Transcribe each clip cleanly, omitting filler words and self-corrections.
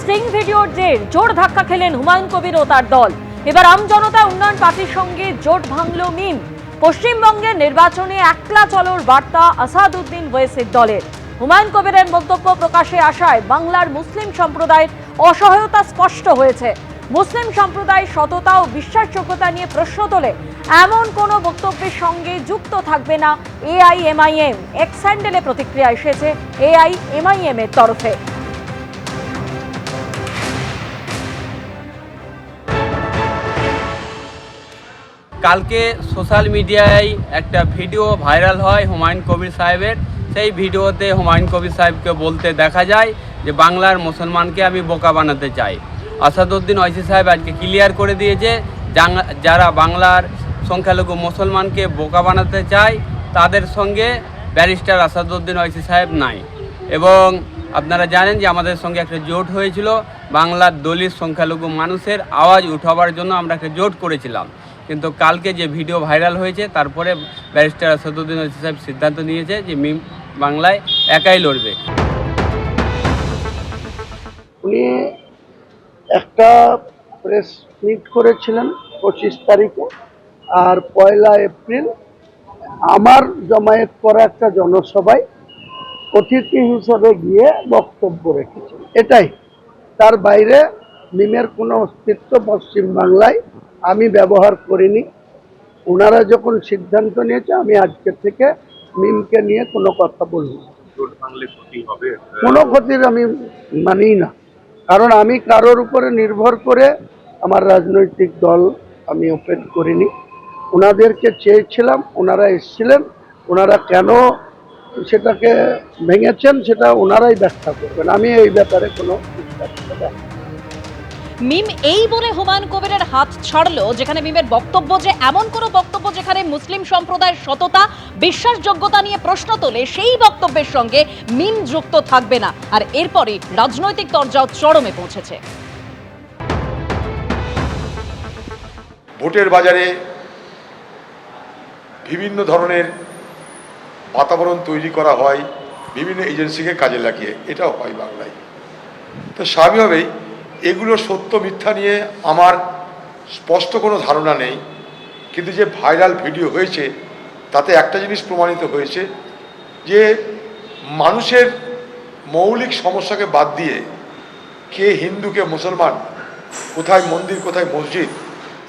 Sting ভিডিওর জের জোর ধাক্কা খেলেন হুমায়ুন কবির ও তার দল। এবার আমজনতা উন্নয়ন পার্টির সঙ্গে জোট ভাঙল মিম। পশ্চিমবঙ্গের নির্বাচনে একলা চলোর বার্তা আসাদুদ্দিন ওয়েসির দলের। হুমায়ুন কবিরের মন্তব্য প্রকাশে আসায় বাংলার মুসলিম সম্প্রদায়ের অসহায়তা স্পষ্ট হয়েছে। মুসলিম সম্প্রদায় সততা ও বিশ্বাসযোগ্যতা নিয়ে প্রশ্ন তোলে এমন কোনো বক্তব্যের সঙ্গে যুক্ত থাকবে না এআইএমআইএম। এক্স হ্যান্ডেলে প্রতিক্রিয়া এসেছে এআইএমআইএম এর তরফে। কালকে সোশ্যাল মিডিয়ায় একটা ভিডিও ভাইরাল হয় হুমায়ুন কবির সাহেবের। সেই ভিডিওতে হুমায়ুন কবির সাহেবকে বলতে দেখা যায় যে বাংলার মুসলমানকে আমি বোকা বানাতে চাই। আসাদুদ্দিন ওয়াইসি সাহেব আজকে ক্লিয়ার করে দিয়েছে যারা বাংলার সংখ্যালঘু মুসলমানকে বোকা বানাতে চায় তাদের সঙ্গে ব্যারিস্টার আসাদুদ্দিন ওয়াইসি সাহেব নাই। এবং আপনারা জানেন যে আমাদের সঙ্গে একটা জোট হয়েছিল, বাংলার দলিত সংখ্যালঘু মানুষের আওয়াজ উঠাবার জন্য আমরা একটা জোট করেছিলাম। কিন্তু কালকে যে ভিডিও ভাইরাল হয়েছে তারপরে ব্যারিস্টার আসাদুদ্দিন ওয়াইসি সাহেব সিদ্ধান্ত নিয়েছে যে মিম বাংলায় একাই লড়বে। উনি একটা প্রেস মিট করেছিলেন 25 তারিখে, আর 1 এপ্রিল আমার জমায়েত করা একটা জনসভায় অতিথি হিসেবে গিয়ে বক্তব্য রেখেছেন। এটাই, তার বাইরে মিমের কোনো অস্তিত্ব পশ্চিমবাংলায় আমি ব্যবহার করিনি। ওনারা যখন সিদ্ধান্ত নিয়েছে আমি আজকে থেকে মিমকে নিয়ে কোনো কথা বলব না। কোনো ক্ষতির আমি মানি না, কারণ আমি কারোর উপরে নির্ভর করে আমার রাজনৈতিক দল আমি ওপেন করিনি। ওনাদেরকে চেয়েছিলাম, ওনারা এসেছিলেন, ওনারা কেন সেটাকে ভেঙেছেন সেটা ওনারাই ব্যাখ্যা করবেন, আমি এই ব্যাপারে কোনো মিম এই বলে হুমায়ুন কবিরের হাত ছাড়লো যেখানে মিমের বক্তব্য যে এমন কোনো বক্তব্য যেখানে মুসলিম সম্প্রদায়ের সততা বিশ্বাসযোগ্যতা নিয়ে প্রশ্ন তোলে সেই বক্তব্যের সঙ্গে মিম যুক্ত থাকবে না। আর এরপরই রাজনৈতিক তরজাও চরমে পৌঁছেছে। ভোটের বাজারে বিভিন্ন ধরনের বাতাবরণ তৈরি করা হয় বিভিন্ন এজেন্সিকে কাজে লাগিয়ে, এটাও হয় বাংলায়। তো স্বাভাবিকভাবেই এগুলো সত্য মিথ্যা নিয়ে আমার স্পষ্ট কোনো ধারণা নেই, কিন্তু যে ভাইরাল ভিডিও হয়েছে তাতে একটা জিনিস প্রমাণিত হয়েছে যে মানুষের মৌলিক সমস্যাকে বাদ দিয়ে কে হিন্দু কে মুসলমান, কোথায় মন্দির কোথায় মসজিদ,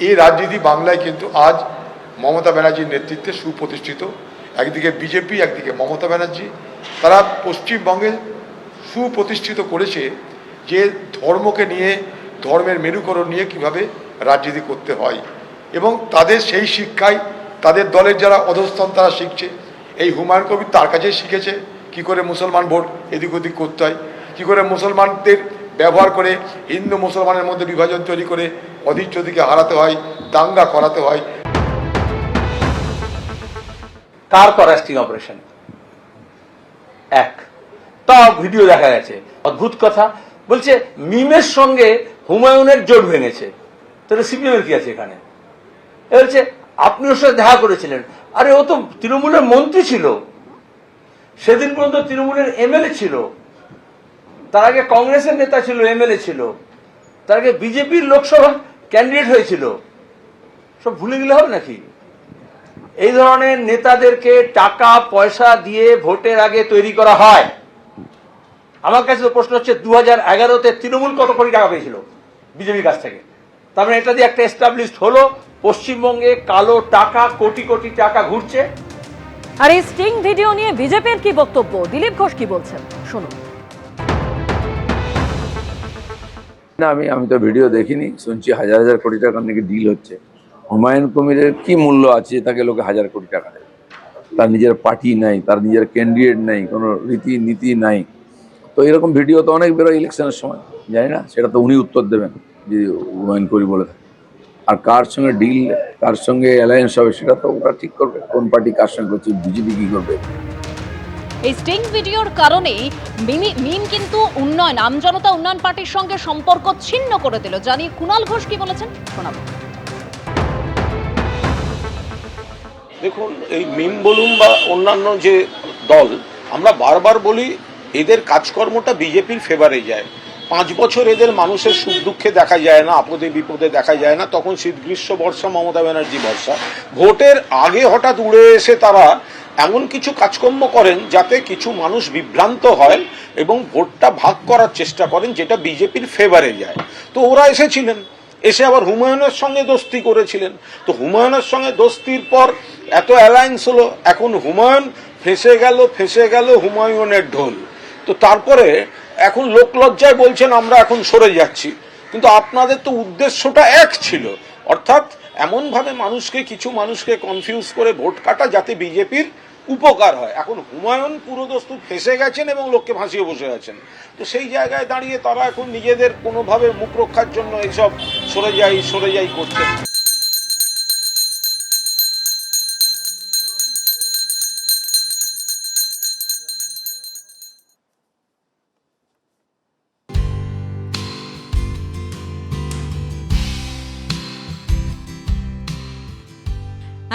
এই রাজনীতি বাংলায় কিন্তু আজ মমতা ব্যানার্জির নেতৃত্বে সুপ্রতিষ্ঠিত। একদিকে বিজেপি, একদিকে মমতা ব্যানার্জি, তারা পশ্চিমবঙ্গে সুপ্রতিষ্ঠিত করেছে যে ধর্মকে নিয়ে, ধর্মের মেরুকরণ নিয়ে কিভাবে রাজনীতি করতে হয়, এবং তাদের সেই শিক্ষায় তাদের দলের যারা অধস্তন তারা শিখছে। এই হুমায়ুন কবির তার কাছেই শিখেছে কি করে মুসলমান ভোট এদিক ওদিক করতে হয়, কী করে মুসলমানদের ব্যবহার করে হিন্দু মুসলমানের মধ্যে বিভাজন তৈরি করে অধীরচদিকে হারাতে হয়, দাঙ্গা করাতে হয়। কার করা স্টিং অপারেশন এক তা ভিডিও দেখা গেছে। অদ্ভুত কথা বলছে মিমের সঙ্গে হুমায়ুনের জোট ভেঙেছে, তাহলে সিপিএম এর কি আছে এখানে? বলছে আপনি ওর সাথে দেখা করেছিলেন। আরে ও তো তৃণমূলের মন্ত্রী ছিল, সেদিন পর্যন্ত তৃণমূলের এমএলএ ছিল, তার আগে কংগ্রেসের নেতা ছিল, এমএলএ ছিল, তার আগে বিজেপির লোকসভা ক্যান্ডিডেট হয়েছিল। সব ভুলে গেলে হবে নাকি? এই ধরনের নেতাদেরকে টাকা পয়সা দিয়ে ভোটের আগে তৈরি করা হয়। আমার কাছে তো প্রশ্ন হচ্ছে 2011-তে তৃণমূল কত কোটি টাকা পেয়েছিল বিজেপির কাছ থেকে? তার মানে এটা দিয়ে একটা এস্টাবলিশড হলো পশ্চিমবঙ্গে কালো টাকা, কোটি কোটি টাকা ঘুরছে। আর এই স্টিং ভিডিও নিয়ে বিজেপির কি বক্তব্য, দিলীপ ঘোষ কি বলছেন শুনুন। না, আমি তো ভিডিও দেখিনি, শুনছি হাজার হাজার কোটি টাকা নাকি ডিল হচ্ছে। হুমায়ুন কবিরের কি মূল্য আছে তাকে লোকে হাজার কোটি টাকা দেবে? তার নিজের পার্টি নাই, তার নিজের ক্যান্ডিডেট নাই, কোনো রীতিনীতি নাই। তো এরকম ভিডিও তো অনেক বেরোয় ইলেকশনের সময়, জানি না, সেটা তো উনি উত্তর দেবেন যদি হুমায়ুন কবির বলে থাকে। আর কার সঙ্গে ডিল, কার সঙ্গে অ্যালায়েন্স হবে সেটা তো ওরা ঠিক করবে, কোন পার্টি কার সঙ্গে করছে, বিজেপি কি করবে। এই স্টিং ভিডিওর কারণেই মিম কিন্তু আমজনতা উন্নয়ন পার্টির সঙ্গে সম্পর্ক ছিন্ন করে দিল। জানি কুণাল ঘোষ কি বলেছেন, শোনাবো। দেখুন, এই মিম বলুন বা অন্যান্য যে দল, আমরা বারবার বলি এদের কাজকর্মটা বিজেপির ফেভারে যায়। 5 বছর এদের মানুষের সুখ দুঃখে দেখা যায় না, আপদে বিপদে দেখা যায় না, তখন শীত গ্রীষ্ম বর্ষা, মমতা ব্যানার্জি বর্ষা। ভোটের আগে হঠাৎ উড়ে এসে তারা এমন কিছু কাজকর্ম করেন যাতে কিছু মানুষ বিভ্রান্ত হয় এবং ভোটটা ভাগ করার চেষ্টা করেন, যেটা বিজেপির ফেভারে যায়। তো ওরা এসেছিলেন, এসে আবার হুমায়ুনের সঙ্গে দোস্তি করেছিলেন। তো হুমায়ুনের সঙ্গে দোস্তির পর এত অ্যালায়েন্স হলো, এখন হুমায়ুন ফেসে গেল হুমায়ুনের ঢোল। তো তারপরে এখন লোকলজ্জায় বলছেন আমরা এখন সরে যাচ্ছি, কিন্তু আপনাদের তো উদ্দেশ্যটা এক ছিল, অর্থাৎ এমনভাবে কিছু মানুষকে কনফিউজ করে ভোট কাটা যাতে বিজেপির উপকার হয়। এখন হুমায়ুন পুরোদস্তুর ফেসে গেছেন এবং লোককে ভাসিয়ে বসে আছেন। তো সেই জায়গায় দাঁড়িয়ে তারা এখন নিজেদের কোনোভাবে মুখ রক্ষার জন্য এইসব সরে যাই করছেন।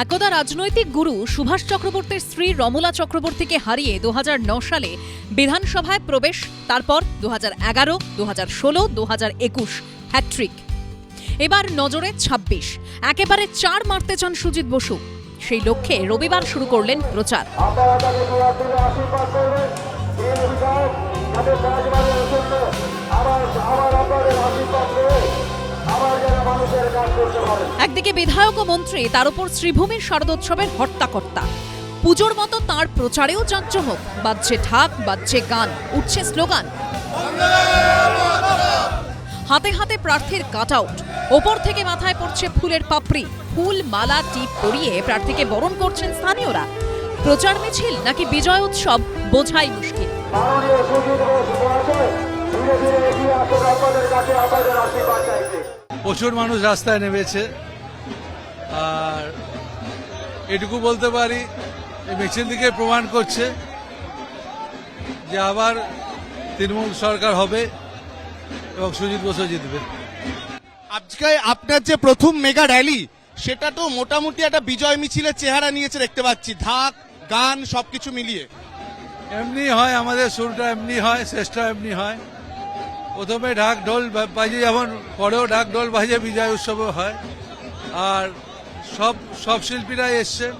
একদা রাজনৈতিক গুরু সুভাষ চক্রবর্তীর স্ত্রী রমলা চক্রবর্তীকে হারিয়ে 2009 সালে বিধানসভায় প্রবেশ, তারপর 2011, 2016, 2021 হ্যাট্রিক। এবার নজরে 26, একেবারে 4 মারতে চান সুজিত বসু। সেই লক্ষ্যে রবিবার শুরু করলেন প্রচার। একদিকে বিধায়ক ও মন্ত্রী, তার উপর শ্রীভূমির শারদোৎসবের হর্তাকর্তা। পুজোর মতো তাঁর প্রচারেও জাঁকজমক, বাজছে ঢাক, বাজছে গান, উঠছে স্লোগান। হাতে হাতে প্রার্থীর কাট আউট, ওপর থেকে মাথায় পড়ছে ফুলের পাপড়ি, ফুল মালা টিপ পরিয়ে প্রার্থীকে বরণ করছেন স্থানীয়রা। প্রচার মিছিল নাকি বিজয় উৎসব বোঝাই মুশকিল। প্রচুর মানুষ রাস্তায় নেমেছে, আর এটুকু বলতে পারি এই মিছিল থেকে প্রমাণ করছে যে আবার তৃণমূল সরকার হবে এবং সুজিত বসু জিতবে। আজকে আপনার যে প্রথম মেগা র্যালি, সেটা তো মোটামুটি একটা বিজয় মিছিলের চেহারা নিয়েছে দেখতে পাচ্ছি, ঢাক গান সবকিছু মিলিয়ে। এমনি হয়, আমাদের শুরুটা এমনি হয়, শেষটা এমনি হয়। প্রথমে ঢাক ঢোল বাজে, যেমন পরেও ঢাক ঢোল বাজে, বিজয় উৎসবও হয়। আর সব শিল্পীরাই এসছেন,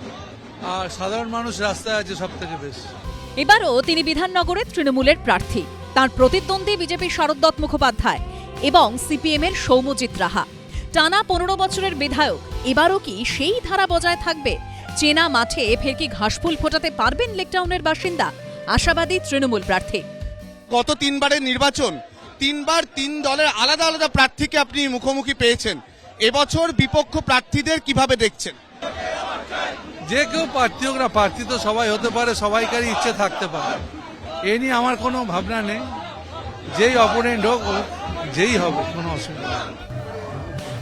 আর সাধারণ মানুষ রাস্তায় আছে সব থেকে বেশি। এবারও তিনি বিধাননগরের তৃণমূলের প্রার্থী, তার প্রতিদ্বন্দ্বী বিজেপির শরৎ মুখোপাধ্যায় এবং সিপিএম এর সৌম্যজিৎ রাহা। টানা 15 বছরের বিধায়ক, এবারও কি সেই ধারা বজায় থাকবে? চেনা মাঠে ফের কি ঘাসফুল ফোটাতে পারবেন লেকটাউনের বাসিন্দা? আশাবাদী তৃণমূল প্রার্থী। গত 3 বারের নির্বাচন, 3 বার 3 দলের আলাদা আলাদা প্রার্থীকে আপনি মুখোমুখি পেয়েছেন। এবছর বিপক্ষ প্রার্থীদের কিভাবে দেখছেন? যে কেউ প্রার্থী হোক না, প্রার্থী তো সবাই হতে পারে, সবাইকারই ইচ্ছে থাকতে পারে, এ নিয়ে আমার কোনো ভাবনা নেই। যেই অপোনেন্ট হোক, যেই হবে, কোনো অসুবিধা নেই।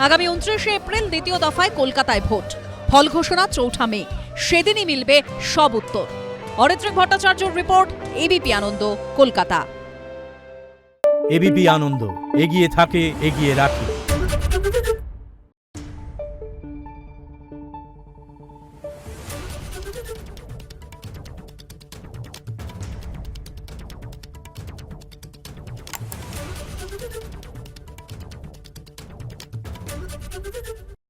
আগামী 29 এপ্রিল দ্বিতীয় দফায় কলকাতায় ভোট, ফল ঘোষণা 4 মে। সেদিনই মিলবে সব উত্তর। অরিত্রিক ভট্টাচার্যর রিপোর্ট, এবিপি আনন্দ, কলকাতা। এবিপি আনন্দ, এগিয়ে থাকে, এগিয়ে রাখে।